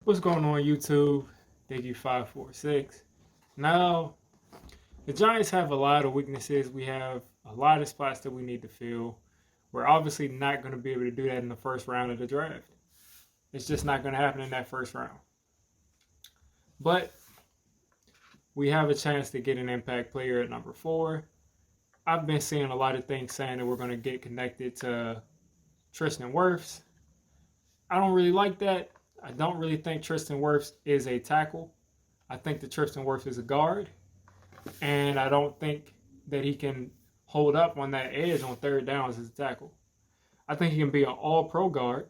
What's going on YouTube? Diggy546. Now, the Giants have a lot of weaknesses. We have a lot of spots that we need to fill. We're obviously not going to be able to do that in the first round of the draft. It's just not going to happen in that first round. But we have a chance to get an impact player at number 4. I've been seeing a lot of things saying that we're going to get connected to Tristan Wirfs. I don't really like that. I don't really think Tristan Wirfs is a tackle. I think that Tristan Wirfs is a guard. And I don't think that he can hold up on that edge on third downs as a tackle. I think he can be an all-pro guard,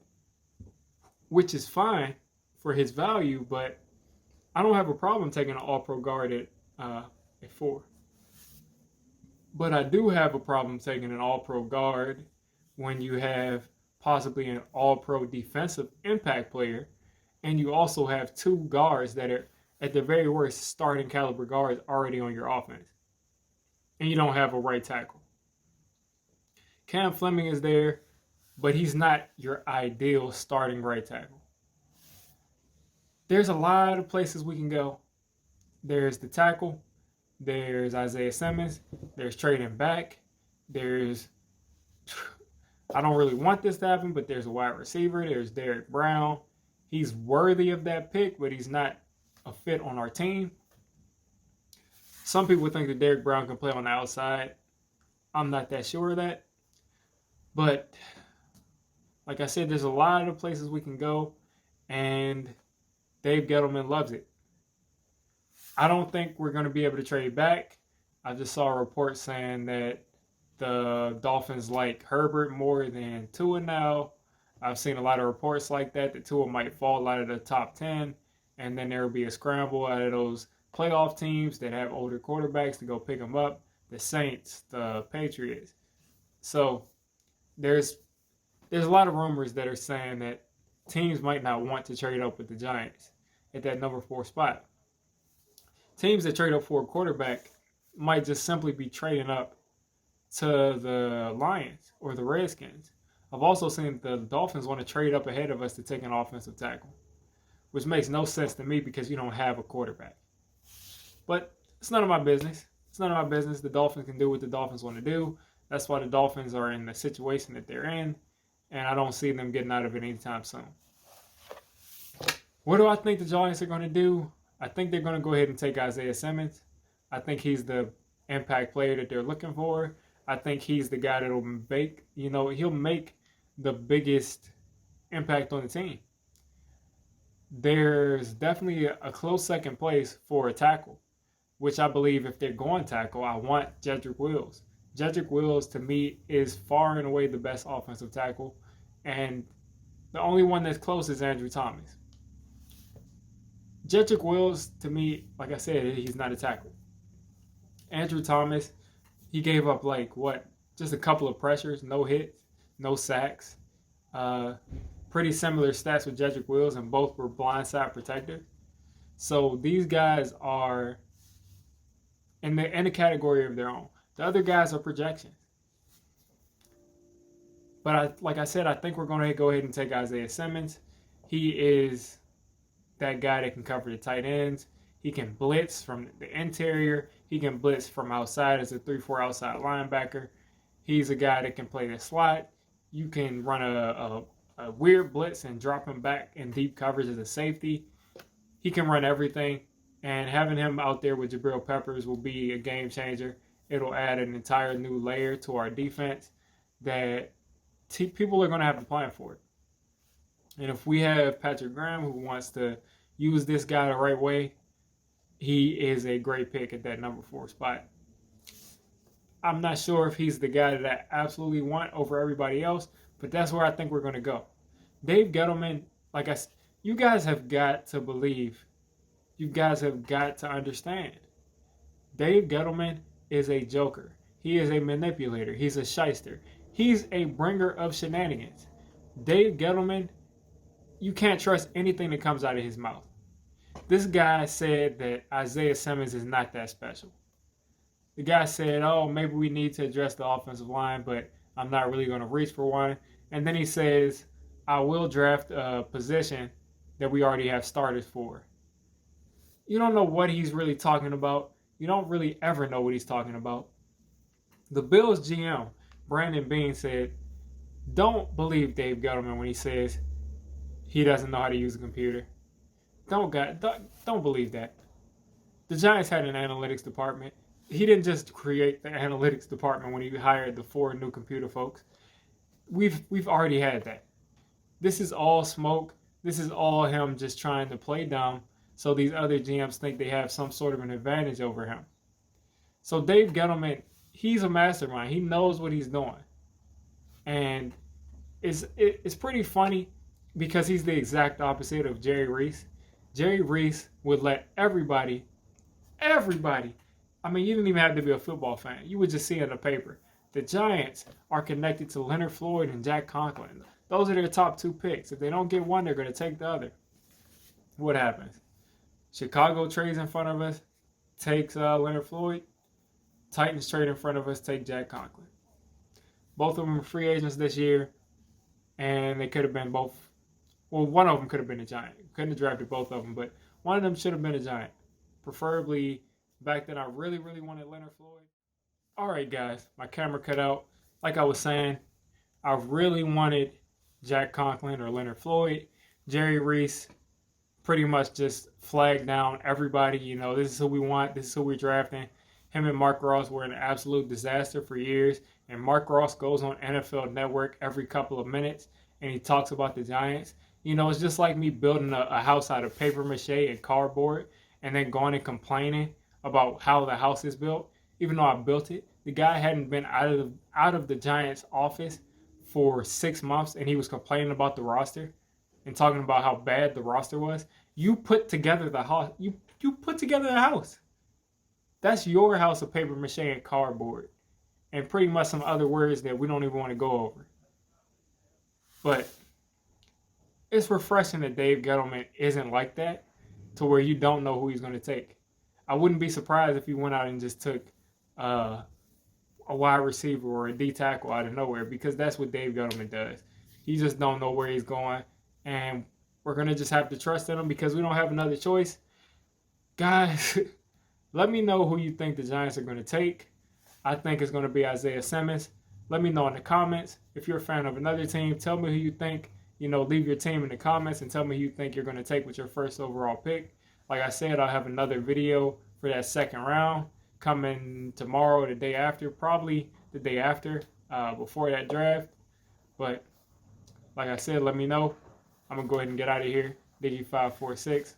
which is fine for his value, but I don't have a problem taking an all-pro guard at 4. But I do have a problem taking an all-pro guard when you have possibly an all-pro defensive impact player, and you also have 2 guards that are, at the very worst, starting caliber guards already on your offense. And you don't have a right tackle. Cam Fleming is there, but he's not your ideal starting right tackle. There's a lot of places we can go. There's the tackle. There's Isaiah Simmons. There's trading back. There's, I don't really want this to happen, but there's a wide receiver. There's Derrick Brown. He's worthy of that pick, but he's not a fit on our team. Some people think that Derrick Brown can play on the outside. I'm not that sure of that. But like I said, there's a lot of places we can go, and Dave Gettlema loves it. I don't think we're going to be able to trade back. I just saw a report saying that the Dolphins like Herbert more than Tua now. I've seen a lot of reports like that Tua might fall out of the top 10, and then there will be a scramble out of those playoff teams that have older quarterbacks to go pick them up, the Saints, the Patriots. So there's a lot of rumors that are saying that teams might not want to trade up with the Giants at that number 4 spot. Teams that trade up for a quarterback might just simply be trading up to the Lions or the Redskins. I've also seen the Dolphins want to trade up ahead of us to take an offensive tackle, which makes no sense to me because you don't have a quarterback. But it's none of my business. It's none of my business. The Dolphins can do what the Dolphins want to do. That's why the Dolphins are in the situation that they're in, and I don't see them getting out of it anytime soon. What do I think the Giants are going to do? I think they're going to go ahead and take Isaiah Simmons. I think he's the impact player that they're looking for. I think he's the guy that will make, he'll make the biggest impact on the team. There's definitely a close second place for a tackle, which I believe if they're going tackle, I want Jedrick Wills. Jedrick Wills, to me, is far and away the best offensive tackle, and the only one that's close is Andrew Thomas. Jedrick Wills, to me, like I said, he's not a tackle. Andrew Thomas, he gave up just a couple of pressures, no hits, no sacks. Pretty similar stats with Jedrick Wills, and both were blindside protectors. So these guys are in the category of their own. The other guys are projections. But like I said, I think we're going to go ahead and take Isaiah Simmons. He is that guy that can cover the tight ends. He can blitz from the interior. He can blitz from outside as a 3-4 outside linebacker. He's a guy that can play the slot. You can run a weird blitz and drop him back in deep coverage as a safety. He can run everything. And having him out there with Jabril Peppers will be a game changer. It'll add an entire new layer to our defense that people are going to have to plan for it. And if we have Patrick Graham who wants to use this guy the right way, he is a great pick at that number 4 spot. I'm not sure if he's the guy that I absolutely want over everybody else, but that's where I think we're going to go. Dave Gettlema, you guys have got to believe. You guys have got to understand. Dave Gettlema is a joker. He is a manipulator. He's a shyster. He's a bringer of shenanigans. Dave Gettlema, you can't trust anything that comes out of his mouth. This guy said that Isaiah Simmons is not that special. The guy said, maybe we need to address the offensive line, but I'm not really going to reach for one. And then he says, I will draft a position that we already have starters for. You don't know what he's really talking about. You don't really ever know what he's talking about. The Bills GM, Brandon Beane, said, don't believe Dave Gettlema when he says he doesn't know how to use a computer. Don't believe that. The Giants had an analytics department. He didn't just create the analytics department when he hired the 4 new computer folks. We've already had that. This is all smoke. This is all him just trying to play dumb so these other GMs think they have some sort of an advantage over him. So Dave Gettlema, he's a mastermind. He knows what he's doing. And it's pretty funny because he's the exact opposite of Jerry Reese. Jerry Reese would let everybody, I mean, you didn't even have to be a football fan. You would just see in the paper. The Giants are connected to Leonard Floyd and Jack Conklin. Those are their top 2 picks. If they don't get one, they're going to take the other. What happens? Chicago trades in front of us, takes Leonard Floyd. Titans trade in front of us, take Jack Conklin. Both of them are free agents this year, and they could have been both. Well, one of them could have been a Giant. Couldn't have drafted both of them, but one of them should have been a Giant. Preferably, back then I really, really wanted Leonard Floyd. All right, guys, my camera cut out. Like I was saying, I really wanted Jack Conklin or Leonard Floyd. Jerry Reese pretty much just flagged down everybody. You know, this is who we want. This is who we're drafting. Him and Mark Ross were an absolute disaster for years. And Mark Ross goes on NFL Network every couple of minutes and he talks about the Giants. You know, it's just like me building a house out of paper mache and cardboard and then going and complaining about how the house is built. Even though I built it, the guy hadn't been out of the Giants office for 6 months and he was complaining about the roster and talking about how bad the roster was. You put together the house. You put together the house. That's your house of paper mache and cardboard. And pretty much some other words that we don't even want to go over. But it's refreshing that Dave Gettlema isn't like that to where you don't know who he's going to take. I wouldn't be surprised if he went out and just took a wide receiver or a D tackle out of nowhere because that's what Dave Gettlema does. He just don't know where he's going. And we're going to just have to trust in him because we don't have another choice. Guys, let me know who you think the Giants are going to take. I think it's going to be Isaiah Simmons. Let me know in the comments. If you're a fan of another team, tell me who you think. You know, leave your team in the comments and tell me who you think you're going to take with your first overall pick. Like I said, I'll have another video for that second round coming tomorrow or the day after. Probably the day after, before that draft. But like I said, let me know. I'm going to go ahead and get out of here. Digi546.